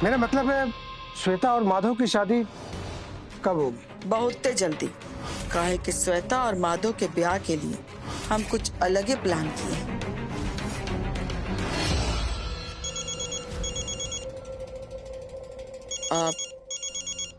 मेरा मतलब है श्वेता और माधव की शादी कब होगी? बहुत जल्दी। काहे कि श्वेता और माधव के ब्याह के लिए हम कुछ अलग ही प्लान किए हैं।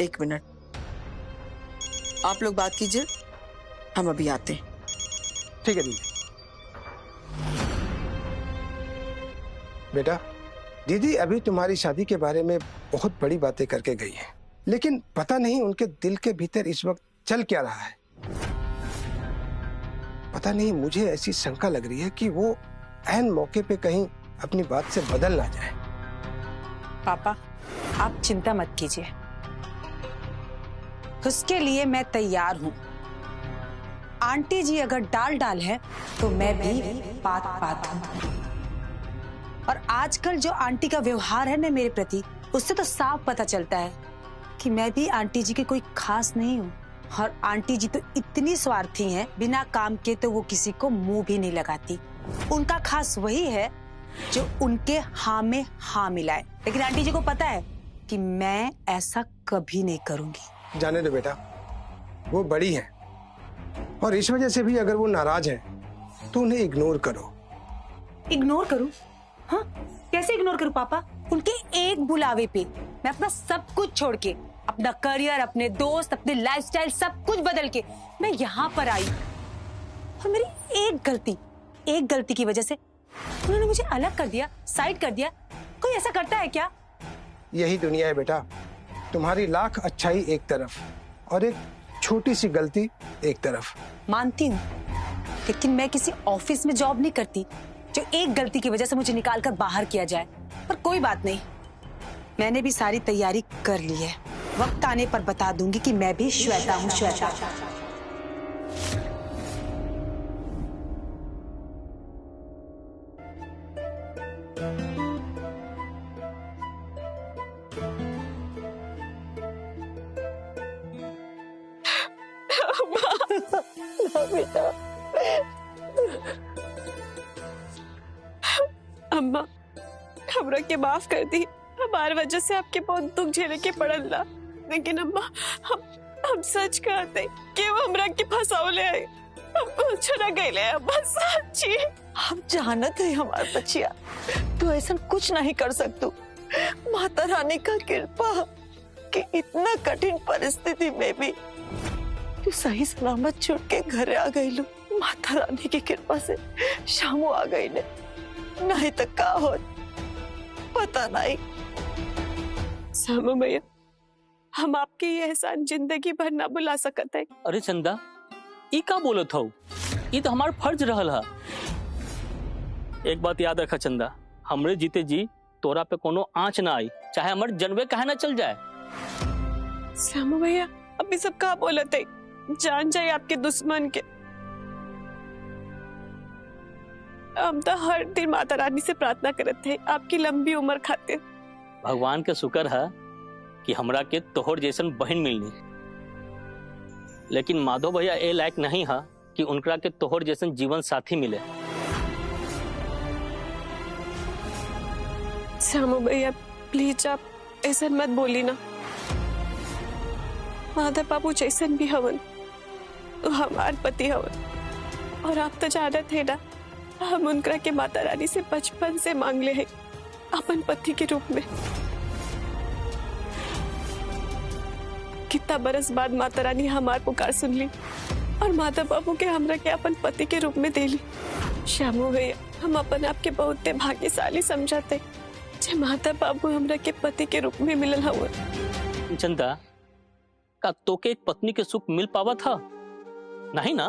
एक मिनट, आप लोग बात कीजिए, हम अभी आते हैं। ठीक है दीदी। बेटा, दीदी अभी तुम्हारी शादी के बारे में बहुत बड़ी बातें करके गई है, लेकिन पता नहीं उनके दिल के भीतर इस वक्त चल क्या रहा है। पता नहीं, मुझे ऐसी शंका लग रही है कि वो ऐन मौके पे कहीं अपनी बात से बदल ना जाए। पापा, आप चिंता मत कीजिए, उसके लिए मैं तैयार हूं। आंटी जी अगर डाल है तो मैं भी पात हूं। और आजकल जो आंटी का व्यवहार है ना मेरे प्रति, उससे तो साफ पता चलता है कि मैं भी आंटी जी की कोई खास नहीं हूँ। और आंटी जी तो इतनी स्वार्थी हैं, बिना काम के तो वो किसी को मुंह भी नहीं लगाती। उनका खास वही है जो उनके हाँ में हाँ मिलाए। लेकिन आंटी जी को पता है कि मैं ऐसा कभी नहीं करूंगी। जाने दो बेटा, वो बड़ी है और इस वजह से भी अगर वो नाराज है तो उन्हें इग्नोर करो। इग्नोर करूं? हाँ, कैसे इग्नोर करूं पापा? उनके एक बुलावे पे मैं अपना सब कुछ छोड़ के, अपना करियर, अपने दोस्त, अपने लाइफस्टाइल सब कुछ बदल के मैं यहाँ पर आई। और मेरी एक गलती की वजह से उन्होंने मुझे अलग कर दिया, साइड कर दिया। कोई ऐसा करता है क्या? यही दुनिया है बेटा, तुम्हारी लाख अच्छाई एक तरफ और एक छोटी सी गलती एक तरफ। मानती हूँ, लेकिन मैं किसी ऑफिस में जॉब नहीं करती जो एक गलती की वजह से मुझे निकालकर बाहर किया जाए। पर कोई बात नहीं, मैंने भी सारी तैयारी कर ली है। वक्त आने पर बता दूंगी कि मैं भी श्वेता हूँ। श्वेता अम्मा, हमरा के माफ कर दी। हमारी वजह से आपके बहुत दुख झेले के पड़ल ला। लेकिन अम्मा, हम सच कहते कि वो हमरा के फंसावले है। हम कुछ न गईले अम्मा, सच्ची। हम जानत है हमार बच्चिया, तू ऐसा कुछ नहीं कर सकतू। माता रानी का कृपा कि इतना कठिन परिस्थिति में भी तू सही सलामत छूट के घरे आ गई लो। माता रानी की कृपा से शामू आ गई ने, नहीं तो का हो पता नहीं। श्यामू भैया, हम आपके ये एहसान जिंदगी भर ना भुला सकते हैं। अरे चंदा, ई का बोलत हो? ई तो हमार फर्ज रहल है। एक बात याद रखा चंदा, हमरे जीते जी तोरा पे कोनो आँच ना आई, चाहे हमार जनवे कहे ना चल जाए। श्यामू भैया, अभी सब का बोलते हैं, जान जाए आपके दुश्मन के। हम तो हर दिन माता रानी से प्रार्थना करते हैं आपकी लंबी उम्र खातिर। भगवान का शुक्र है कि हमरा के तोहर जैसन बहन मिलनी, लेकिन माधव भैया ए लायक नहीं है कि उनका के तोहर जैसन जीवन साथी मिले। श्यामू भैया, प्लीज आप ऐसा मत बोली ना। माधव बाबू जैसन भी हवन, तो हमार पति हवन। और आप तो जानते हैं ना, हम उनका के माता रानी से बचपन से मांग ले हैं अपन पति के रूप में। कितना बरस बाद माता रानी हमार पुकार सुन ली और माता बाबू के हमरा के अपन पति के रूप में दे ली। श्यामू भैया, हम अपन आपके बहुत भाग्यशाली समझाते जे माता बाबू हमरा के पति के रूप में मिलल हुए। चंदा, का तोके एक पत्नी के सुख मिल पावा था? नहीं ना,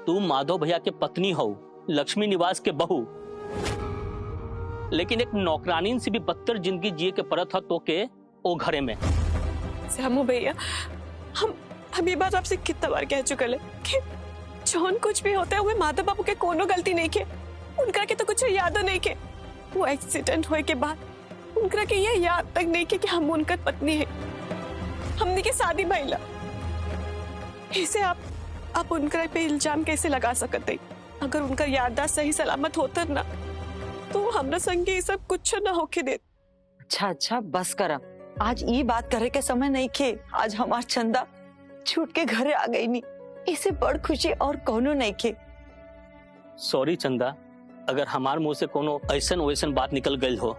तू माधव भैया के पत्नी हो, लक्ष्मी निवास के बहू। लेकिन एक नौकरानी से भी बदतर जिंदगी जिए के परत था तो के ओ घरे में। श्यामू भैया, हम ये बात आपसे कितना बार कह चुके हैं कि जौन कुछ भी होता है वो माधव बाबू के कोनो गलती नहीं के, उनका के तो कुछ याद नहीं के। वो एक्सीडेंट होए के बाद उनका के ये याद तक नहीं के कि हम उनका पत्नी है, हमने के शादी भइला। ऐसे आप उनका पे इल्जाम कैसे लगा सकते? अगर उनका याददाश्त सही सलामत होता ना, तो हमरा संगे ये सब कुछ ना होके दे। अच्छा बस कर, अब आज ये बात करे के समय नहीं खे। आज हमार चंदा छूट के घरे आ गई नी, इसे बड़ खुशी और कोनो नहीं खे। सॉरी चंदा, अगर हमार मुंह से कोनो ऐसन वैसन बात निकल गई हो।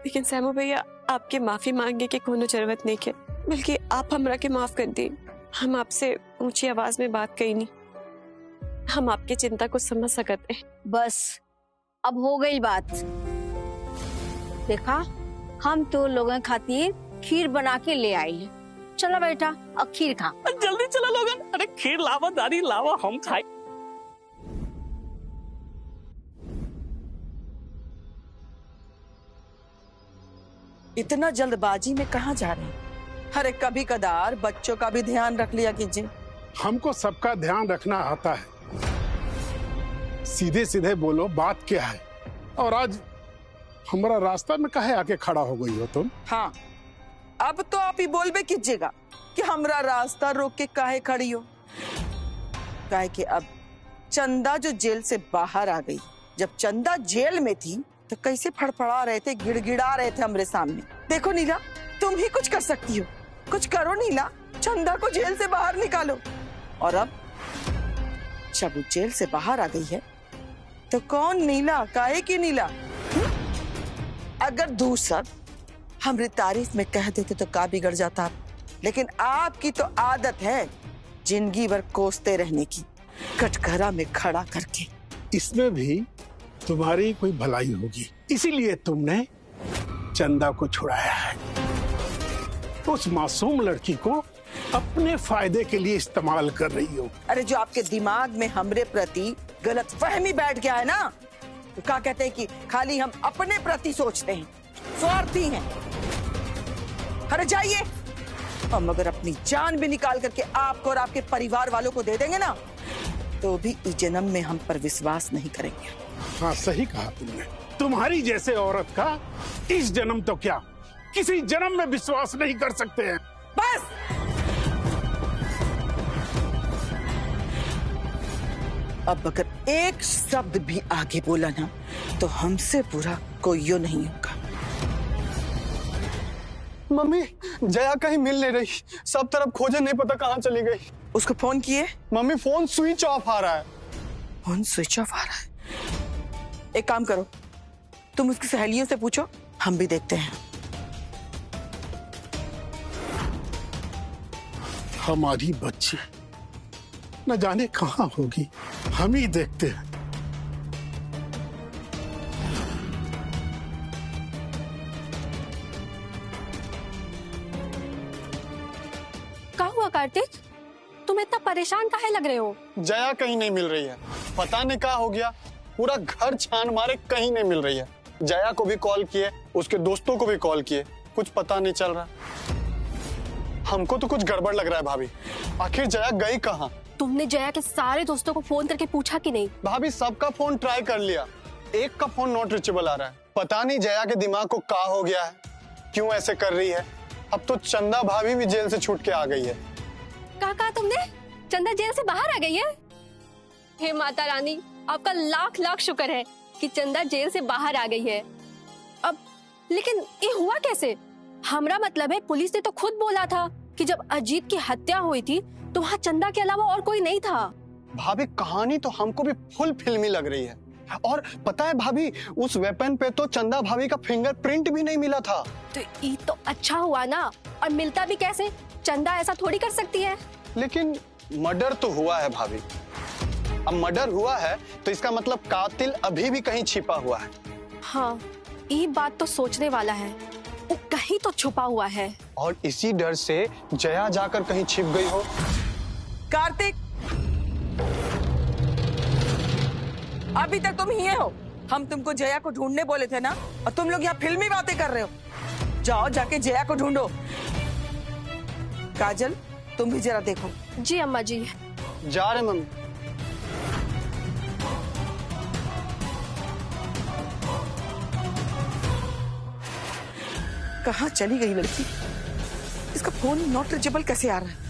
लेकिन सैमू भैया आपके माफी मांगे के कोनो जरूरत नहीं है, बल्कि आप हमरा के माफ कर दी। हम आपसे ऊंची आवाज में बात कही नहीं, हम आपकी चिंता को समझ सकते हैं। बस अब हो गई बात। देखा, हम तो लोगों खातिर खीर बना के ले आई है। चलो बेटा अब खीर खा। जल्दी चला लोगन, अरे खीर लावा, दादी लावा, हम खाए। इतना जल्दबाजी में कहाँ जा रहे हैं? अरे कभी कदार बच्चों का भी ध्यान रख लिया कीजिए। हमको सबका ध्यान रखना आता है। सीधे सीधे बोलो, बात क्या है? और आज हमारा रास्ता में काहे आके खड़ा हो गई हो तुम? हाँ, अब तो आप ही बोलबे कीजिएगा कि हमरा रास्ता रोक के काहे खड़ी हो। काहे कि अब चंदा जो जेल से बाहर आ गई। जब चंदा जेल में थी तो कैसे फड़फड़ा रहे थे, गिड़गिड़ा रहे थे हमरे सामने। देखो नीला, तुम ही कुछ कर सकती हो, कुछ करो नीला, चंदा को जेल से बाहर निकालो। और अब जब वो जेल से बाहर आ गई है तो कौन नीला, काहे की नीला? अगर दूसरा हमरी तारीफ में कह देते तो का बिगड़ जाता, लेकिन आपकी तो आदत है जिंदगी भर कोसते रहने की, कटघरा में खड़ा करके। इसमें भी तुम्हारी कोई भलाई होगी, इसीलिए तुमने चंदा को छुड़ाया है। उस मासूम लड़की को अपने फायदे के लिए इस्तेमाल कर रही हो। अरे जो आपके दिमाग में हमरे प्रति गलत फहमी बैठ गया है ना, तो क्या कहते हैं कि खाली हम अपने प्रति सोचते हैं, स्वार्थी हैं। अरे जाइए, हम अगर अपनी जान भी निकाल करके आपको और आपके परिवार वालों को दे देंगे ना, तो भी इस जन्म में हम पर विश्वास नहीं करेंगे। हाँ, सही कहा तुमने। तुम्हारी जैसे औरत का इस जन्म तो क्या, किसी जन्म में विश्वास नहीं कर सकते हैं। बस अब अगर एक शब्द भी आगे बोला ना, तो हमसे बुरा कोई नहीं होगा। मम्मी, जया कहीं मिल नहीं रही, सब तरफ खोजे, नहीं पता कहाँ चली गई। उसको फोन किए? मम्मी, फोन स्विच ऑफ आ रहा है। फोन स्विच ऑफ आ रहा है? एक काम करो, तुम उसकी सहेलियों से पूछो, हम भी देखते हैं। हमारी बच्ची न जाने कहाँ होगी, हम ही देखते हैं। क्या हुआ कार्तिक, तुम इतना परेशान काहे लग रहे हो? जया कहीं नहीं मिल रही है, पता नहीं क्या हो गया। पूरा घर छान मारे, कहीं नहीं मिल रही है। जया को भी कॉल किए, उसके दोस्तों को भी कॉल किए, कुछ पता नहीं चल रहा। हमको तो कुछ गड़बड़ लग रहा है भाभी, आखिर जया गई कहाँ? तुमने जया के सारे दोस्तों को फोन करके पूछा कि नहीं? भाभी, सबका फोन ट्राई कर लिया, एक का फोन नॉट रीचेबल आ रहा है। पता नहीं जया के दिमाग को क्या हो गया है, क्यों ऐसे कर रही है। अब तो चंदा भाभी भी जेल से छूट के आ गई है। कहा तुमने? चंदा जेल से बाहर आ गई है? हे माता रानी, आपका लाख लाख शुक्र है कि चंदा जेल से बाहर आ गई है। अब लेकिन ये हुआ कैसे? हमरा मतलब है, पुलिस ने तो खुद बोला था कि जब अजीत की हत्या हुई थी तो वहाँ चंदा के अलावा और कोई नहीं था। भाभी, कहानी तो हमको भी फुल फिल्मी लग रही है। और पता है भाभी, उस वेपन पे तो चंदा भाभी का फिंगरप्रिंट भी नहीं मिला था। तो ये तो अच्छा हुआ ना, और मिलता भी कैसे? चंदा ऐसा थोड़ी कर सकती है। लेकिन मर्डर तो हुआ है भाभी। अब मर्डर हुआ है तो इसका मतलब कातिल अभी भी कहीं छिपा हुआ है। हाँ, ये बात तो सोचने वाला है, वो कहीं तो छुपा हुआ है। और इसी डर से जया जाकर कहीं छिप गई हो। कार्तिक, अभी तक तुम ही हो। हम तुमको जया को ढूंढने बोले थे ना, और तुम लोग यहाँ फिल्मी बातें कर रहे हो। जाओ जाके जया को ढूंढो। काजल, तुम भी जरा देखो। जी अम्मा जी। जा रहे मम्मी। कहाँ चली गई लड़की? इसका फोन नॉट रीचेबल कैसे आ रहा है?